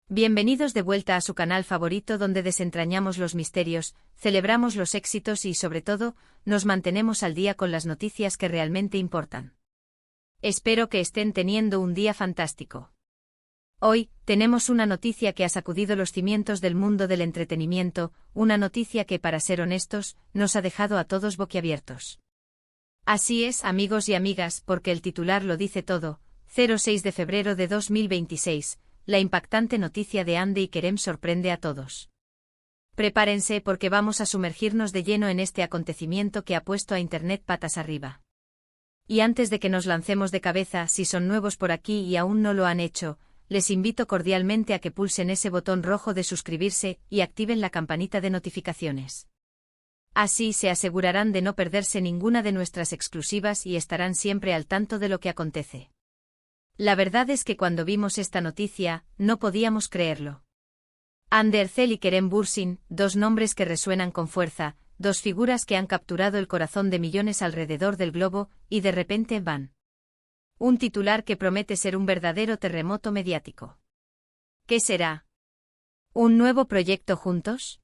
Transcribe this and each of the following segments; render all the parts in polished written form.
Bienvenidos de vuelta a su canal favorito donde desentrañamos los misterios, celebramos los éxitos y, sobre todo, nos mantenemos al día con las noticias que realmente importan. Espero que estén teniendo un día fantástico. Hoy, tenemos una noticia que ha sacudido los cimientos del mundo del entretenimiento, una noticia que, para ser honestos, nos ha dejado a todos boquiabiertos. Así es, amigos y amigas, porque el titular lo dice todo. 6 de febrero de 2026. La impactante noticia de Hande y Kerem sorprende a todos. Prepárense porque vamos a sumergirnos de lleno en este acontecimiento que ha puesto a Internet patas arriba. Y antes de que nos lancemos de cabeza, si son nuevos por aquí y aún no lo han hecho, les invito cordialmente a que pulsen ese botón rojo de suscribirse y activen la campanita de notificaciones. Así se asegurarán de no perderse ninguna de nuestras exclusivas y estarán siempre al tanto de lo que acontece. La verdad es que cuando vimos esta noticia, no podíamos creerlo. Hande Erçel y Kerem Bürsin, dos nombres que resuenan con fuerza, dos figuras que han capturado el corazón de millones alrededor del globo, y de repente van. Un titular que promete ser un verdadero terremoto mediático. ¿Qué será? ¿Un nuevo proyecto juntos?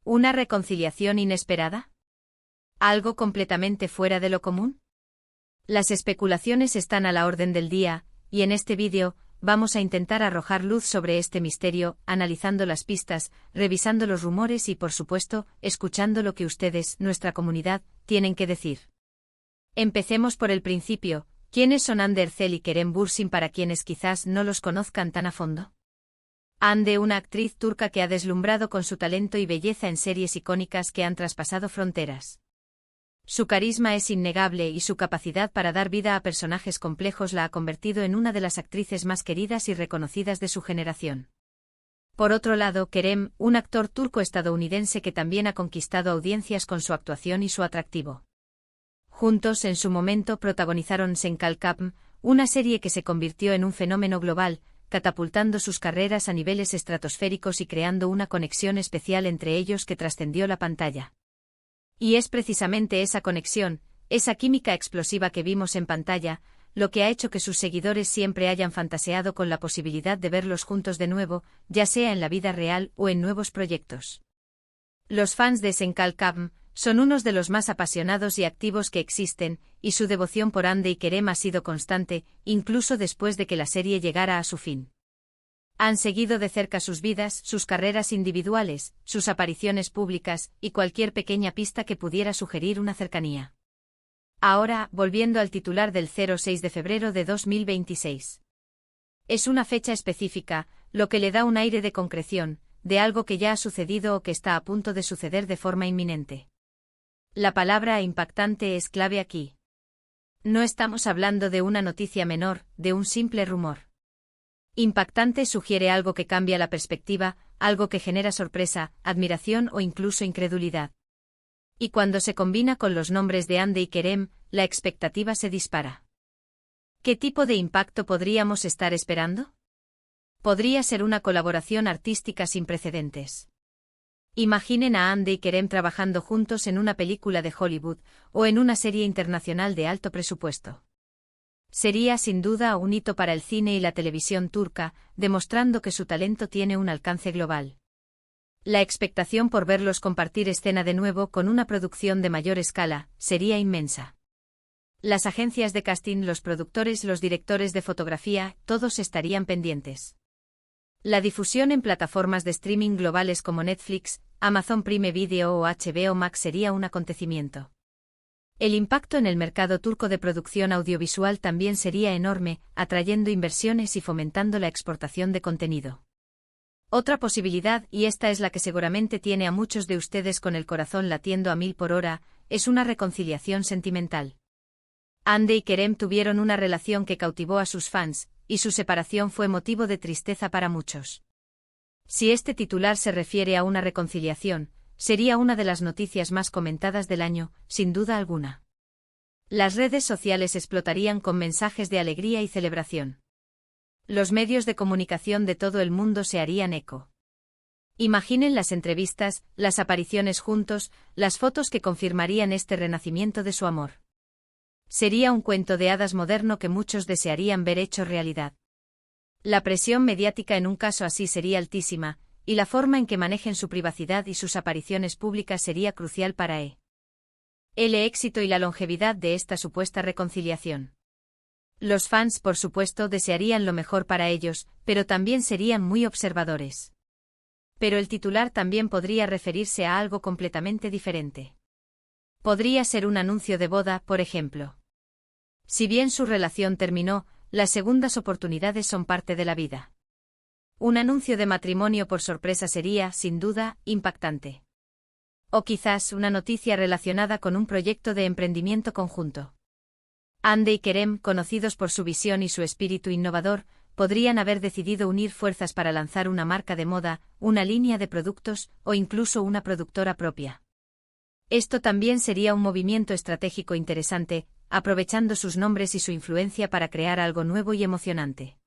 ¿Una reconciliación inesperada? ¿Algo completamente fuera de lo común? Las especulaciones están a la orden del día, y en este vídeo, vamos a intentar arrojar luz sobre este misterio, analizando las pistas, revisando los rumores y, por supuesto, escuchando lo que ustedes, nuestra comunidad, tienen que decir. Empecemos por el principio. ¿Quiénes son Hande Erçel y Kerem Bürsin para quienes quizás no los conozcan tan a fondo? Hande, una actriz turca que ha deslumbrado con su talento y belleza en series icónicas que han traspasado fronteras. Su carisma es innegable y su capacidad para dar vida a personajes complejos la ha convertido en una de las actrices más queridas y reconocidas de su generación. Por otro lado, Kerem, un actor turco-estadounidense que también ha conquistado audiencias con su actuación y su atractivo. Juntos, en su momento, protagonizaron Sen Kalkapm, una serie que se convirtió en un fenómeno global, catapultando sus carreras a niveles estratosféricos y creando una conexión especial entre ellos que trascendió la pantalla. Y es precisamente esa conexión, esa química explosiva que vimos en pantalla, lo que ha hecho que sus seguidores siempre hayan fantaseado con la posibilidad de verlos juntos de nuevo, ya sea en la vida real o en nuevos proyectos. Los fans de Sen Kalkapm son unos de los más apasionados y activos que existen, y su devoción por Hande y Kerem ha sido constante, incluso después de que la serie llegara a su fin. Han seguido de cerca sus vidas, sus carreras individuales, sus apariciones públicas, y cualquier pequeña pista que pudiera sugerir una cercanía. Ahora, volviendo al titular del 6 de febrero de 2026. Es una fecha específica, lo que le da un aire de concreción, de algo que ya ha sucedido o que está a punto de suceder de forma inminente. La palabra impactante es clave aquí. No estamos hablando de una noticia menor, de un simple rumor. Impactante sugiere algo que cambia la perspectiva, algo que genera sorpresa, admiración o incluso incredulidad. Y cuando se combina con los nombres de Hande y Kerem, la expectativa se dispara. ¿Qué tipo de impacto podríamos estar esperando? Podría ser una colaboración artística sin precedentes. Imaginen a Hande y Kerem trabajando juntos en una película de Hollywood, o en una serie internacional de alto presupuesto. Sería sin duda un hito para el cine y la televisión turca, demostrando que su talento tiene un alcance global. La expectación por verlos compartir escena de nuevo con una producción de mayor escala sería inmensa. Las agencias de casting, los productores, los directores de fotografía, todos estarían pendientes. La difusión en plataformas de streaming globales como Netflix, Amazon Prime Video o HBO Max sería un acontecimiento. El impacto en el mercado turco de producción audiovisual también sería enorme, atrayendo inversiones y fomentando la exportación de contenido. Otra posibilidad, y esta es la que seguramente tiene a muchos de ustedes con el corazón latiendo a 1000 por hora, es una reconciliación sentimental. Hande y Kerem tuvieron una relación que cautivó a sus fans, y su separación fue motivo de tristeza para muchos. Si este titular se refiere a una reconciliación, sería una de las noticias más comentadas del año, sin duda alguna. Las redes sociales explotarían con mensajes de alegría y celebración. Los medios de comunicación de todo el mundo se harían eco. Imaginen las entrevistas, las apariciones juntos, las fotos que confirmarían este renacimiento de su amor. Sería un cuento de hadas moderno que muchos desearían ver hecho realidad. La presión mediática en un caso así sería altísima, y la forma en que manejen su privacidad y sus apariciones públicas sería crucial para el éxito y la longevidad de esta supuesta reconciliación. Los fans, por supuesto, desearían lo mejor para ellos, pero también serían muy observadores. Pero el titular también podría referirse a algo completamente diferente. Podría ser un anuncio de boda, por ejemplo. Si bien su relación terminó, las segundas oportunidades son parte de la vida. Un anuncio de matrimonio por sorpresa sería, sin duda, impactante. O quizás una noticia relacionada con un proyecto de emprendimiento conjunto. Hande y Kerem, conocidos por su visión y su espíritu innovador, podrían haber decidido unir fuerzas para lanzar una marca de moda, una línea de productos o incluso una productora propia. Esto también sería un movimiento estratégico interesante, aprovechando sus nombres y su influencia para crear algo nuevo y emocionante.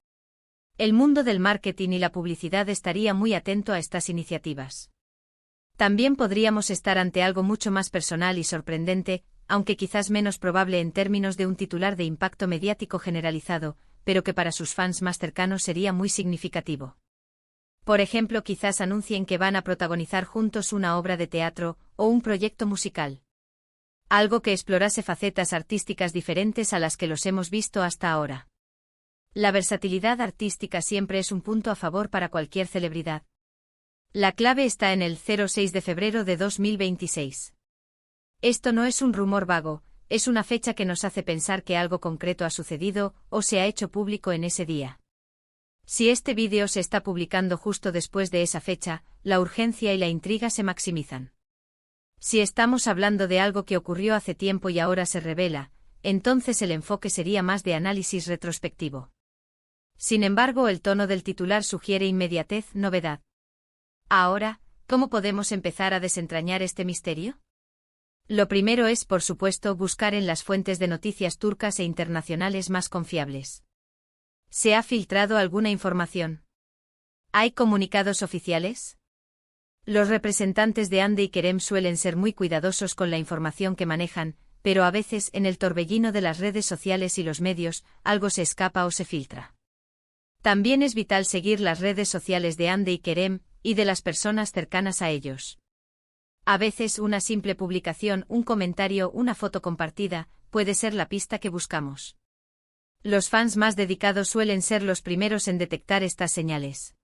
El mundo del marketing y la publicidad estaría muy atento a estas iniciativas. También podríamos estar ante algo mucho más personal y sorprendente, aunque quizás menos probable en términos de un titular de impacto mediático generalizado, pero que para sus fans más cercanos sería muy significativo. Por ejemplo, quizás anuncien que van a protagonizar juntos una obra de teatro o un proyecto musical. Algo que explorase facetas artísticas diferentes a las que los hemos visto hasta ahora. La versatilidad artística siempre es un punto a favor para cualquier celebridad. La clave está en el 06 de febrero de 2026. Esto no es un rumor vago, es una fecha que nos hace pensar que algo concreto ha sucedido o se ha hecho público en ese día. Si este vídeo se está publicando justo después de esa fecha, la urgencia y la intriga se maximizan. Si estamos hablando de algo que ocurrió hace tiempo y ahora se revela, entonces el enfoque sería más de análisis retrospectivo. Sin embargo, el tono del titular sugiere inmediatez, novedad. Ahora, ¿cómo podemos empezar a desentrañar este misterio? Lo primero es, por supuesto, buscar en las fuentes de noticias turcas e internacionales más confiables. ¿Se ha filtrado alguna información? ¿Hay comunicados oficiales? Los representantes de Hande y Kerem suelen ser muy cuidadosos con la información que manejan, pero a veces, en el torbellino de las redes sociales y los medios, algo se escapa o se filtra. También es vital seguir las redes sociales de Hande y Kerem, y de las personas cercanas a ellos. A veces una simple publicación, un comentario, una foto compartida, puede ser la pista que buscamos. Los fans más dedicados suelen ser los primeros en detectar estas señales.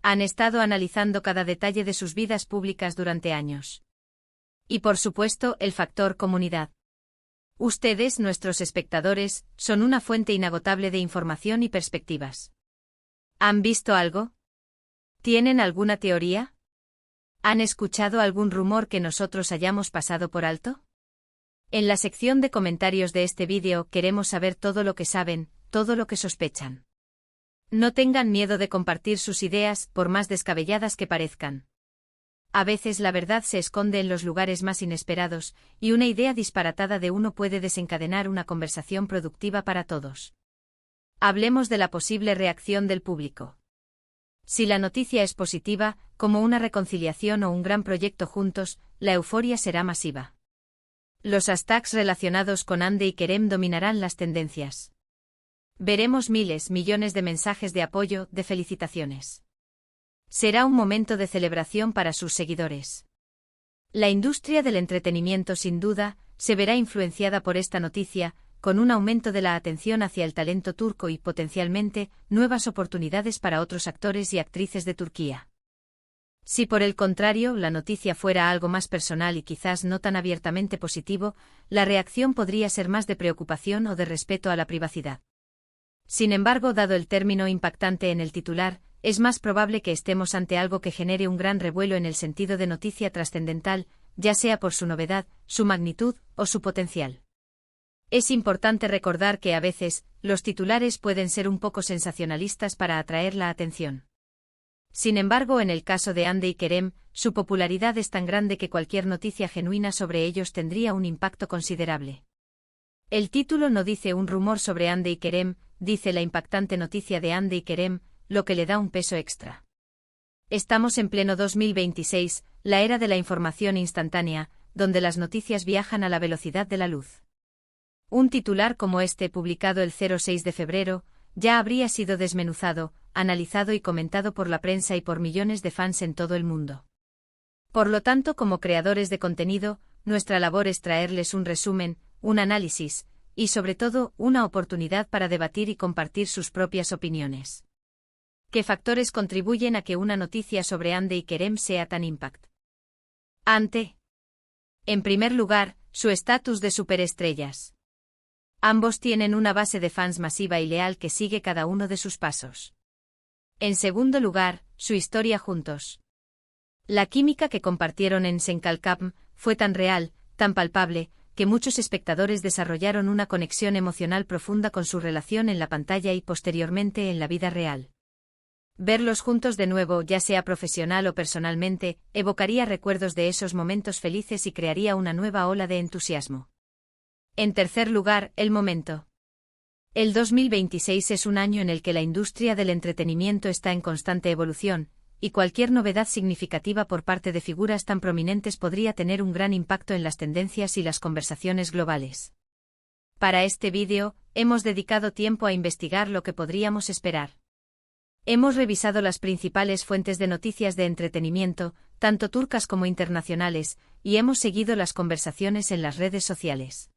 Han estado analizando cada detalle de sus vidas públicas durante años. Y por supuesto, el factor comunidad. Ustedes, nuestros espectadores, son una fuente inagotable de información y perspectivas. ¿Han visto algo? ¿Tienen alguna teoría? ¿Han escuchado algún rumor que nosotros hayamos pasado por alto? En la sección de comentarios de este vídeo queremos saber todo lo que saben, todo lo que sospechan. No tengan miedo de compartir sus ideas, por más descabelladas que parezcan. A veces la verdad se esconde en los lugares más inesperados, y una idea disparatada de uno puede desencadenar una conversación productiva para todos. Hablemos de la posible reacción del público. Si la noticia es positiva, como una reconciliación o un gran proyecto juntos, la euforia será masiva. Los hashtags relacionados con Hande y Kerem dominarán las tendencias. Veremos miles, millones de mensajes de apoyo, de felicitaciones. Será un momento de celebración para sus seguidores. La industria del entretenimiento, sin duda, se verá influenciada por esta noticia, con un aumento de la atención hacia el talento turco y, potencialmente, nuevas oportunidades para otros actores y actrices de Turquía. Si por el contrario, la noticia fuera algo más personal y quizás no tan abiertamente positivo, la reacción podría ser más de preocupación o de respeto a la privacidad. Sin embargo, dado el término impactante en el titular, es más probable que estemos ante algo que genere un gran revuelo en el sentido de noticia trascendental, ya sea por su novedad, su magnitud o su potencial. Es importante recordar que a veces, los titulares pueden ser un poco sensacionalistas para atraer la atención. Sin embargo, en el caso de Hande y Kerem, su popularidad es tan grande que cualquier noticia genuina sobre ellos tendría un impacto considerable. El título no dice un rumor sobre Hande y Kerem, dice la impactante noticia de Hande y Kerem, lo que le da un peso extra. Estamos en pleno 2026, la era de la información instantánea, donde las noticias viajan a la velocidad de la luz. Un titular como este, publicado el 06 de febrero, ya habría sido desmenuzado, analizado y comentado por la prensa y por millones de fans en todo el mundo. Por lo tanto, como creadores de contenido, nuestra labor es traerles un resumen, un análisis, y sobre todo, una oportunidad para debatir y compartir sus propias opiniones. ¿Qué factores contribuyen a que una noticia sobre Hande y Kerem sea tan impactante? En primer lugar, su estatus de superestrellas. Ambos tienen una base de fans masiva y leal que sigue cada uno de sus pasos. En segundo lugar, su historia juntos. La química que compartieron en Senkalkam fue tan real, tan palpable, que muchos espectadores desarrollaron una conexión emocional profunda con su relación en la pantalla y posteriormente en la vida real. Verlos juntos de nuevo, ya sea profesional o personalmente, evocaría recuerdos de esos momentos felices y crearía una nueva ola de entusiasmo. En tercer lugar, el momento. El 2026 es un año en el que la industria del entretenimiento está en constante evolución, y cualquier novedad significativa por parte de figuras tan prominentes podría tener un gran impacto en las tendencias y las conversaciones globales. Para este vídeo, hemos dedicado tiempo a investigar lo que podríamos esperar. Hemos revisado las principales fuentes de noticias de entretenimiento, tanto turcas como internacionales, y hemos seguido las conversaciones en las redes sociales.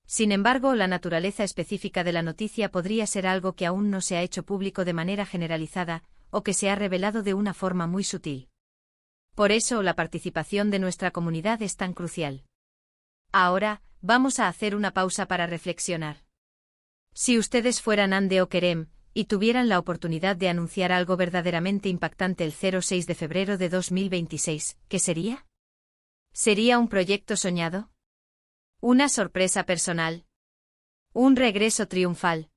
Sin embargo, la naturaleza específica de la noticia podría ser algo que aún no se ha hecho público de manera generalizada, o que se ha revelado de una forma muy sutil. Por eso, la participación de nuestra comunidad es tan crucial. Ahora, vamos a hacer una pausa para reflexionar. Si ustedes fueran Hande o Kerem, y tuvieran la oportunidad de anunciar algo verdaderamente impactante el 6 de febrero de 2026, ¿qué sería? ¿Sería un proyecto soñado? ¿Una sorpresa personal? ¿Un regreso triunfal?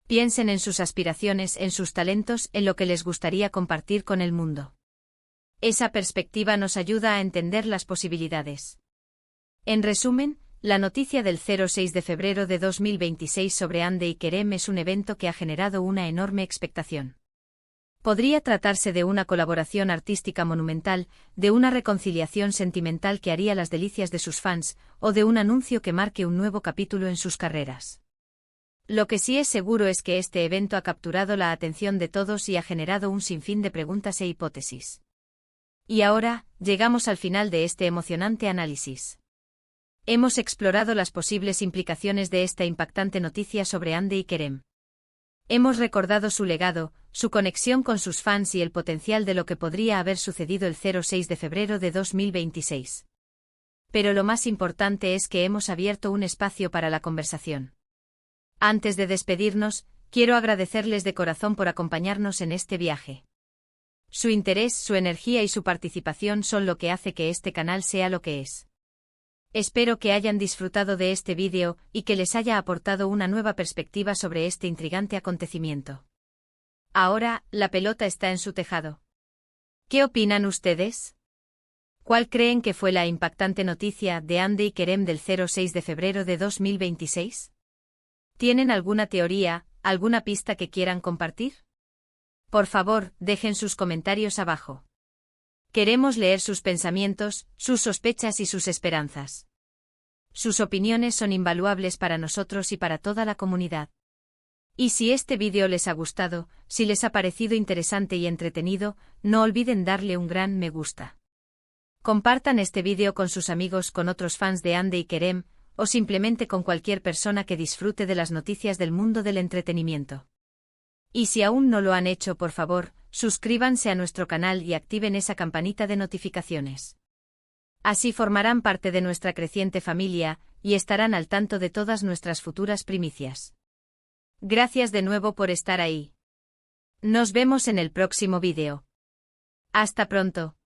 Piensen en sus aspiraciones, en sus talentos, en lo que les gustaría compartir con el mundo. Esa perspectiva nos ayuda a entender las posibilidades. En resumen, la noticia del 6 de febrero de 2026 sobre Hande y Kerem es un evento que ha generado una enorme expectación. Podría tratarse de una colaboración artística monumental, de una reconciliación sentimental que haría las delicias de sus fans, o de un anuncio que marque un nuevo capítulo en sus carreras. Lo que sí es seguro es que este evento ha capturado la atención de todos y ha generado un sinfín de preguntas e hipótesis. Y ahora, llegamos al final de este emocionante análisis. Hemos explorado las posibles implicaciones de esta impactante noticia sobre Hande y Kerem. Hemos recordado su legado, su conexión con sus fans y el potencial de lo que podría haber sucedido el 6 de febrero de 2026. Pero lo más importante es que hemos abierto un espacio para la conversación. Antes de despedirnos, quiero agradecerles de corazón por acompañarnos en este viaje. Su interés, su energía y su participación son lo que hace que este canal sea lo que es. Espero que hayan disfrutado de este vídeo y que les haya aportado una nueva perspectiva sobre este intrigante acontecimiento. Ahora, la pelota está en su tejado. ¿Qué opinan ustedes? ¿Cuál creen que fue la impactante noticia de Hande y Kerem del 6 de febrero de 2026? ¿Tienen alguna teoría, alguna pista que quieran compartir? Por favor, dejen sus comentarios abajo. Queremos leer sus pensamientos, sus sospechas y sus esperanzas. Sus opiniones son invaluables para nosotros y para toda la comunidad. Y si este vídeo les ha gustado, si les ha parecido interesante y entretenido, no olviden darle un gran me gusta. Compartan este vídeo con sus amigos, con otros fans de Hande y Kerem, o simplemente con cualquier persona que disfrute de las noticias del mundo del entretenimiento. Y si aún no lo han hecho, por favor, suscríbanse a nuestro canal y activen esa campanita de notificaciones. Así formarán parte de nuestra creciente familia, y estarán al tanto de todas nuestras futuras primicias. Gracias de nuevo por estar ahí. Nos vemos en el próximo vídeo. Hasta pronto.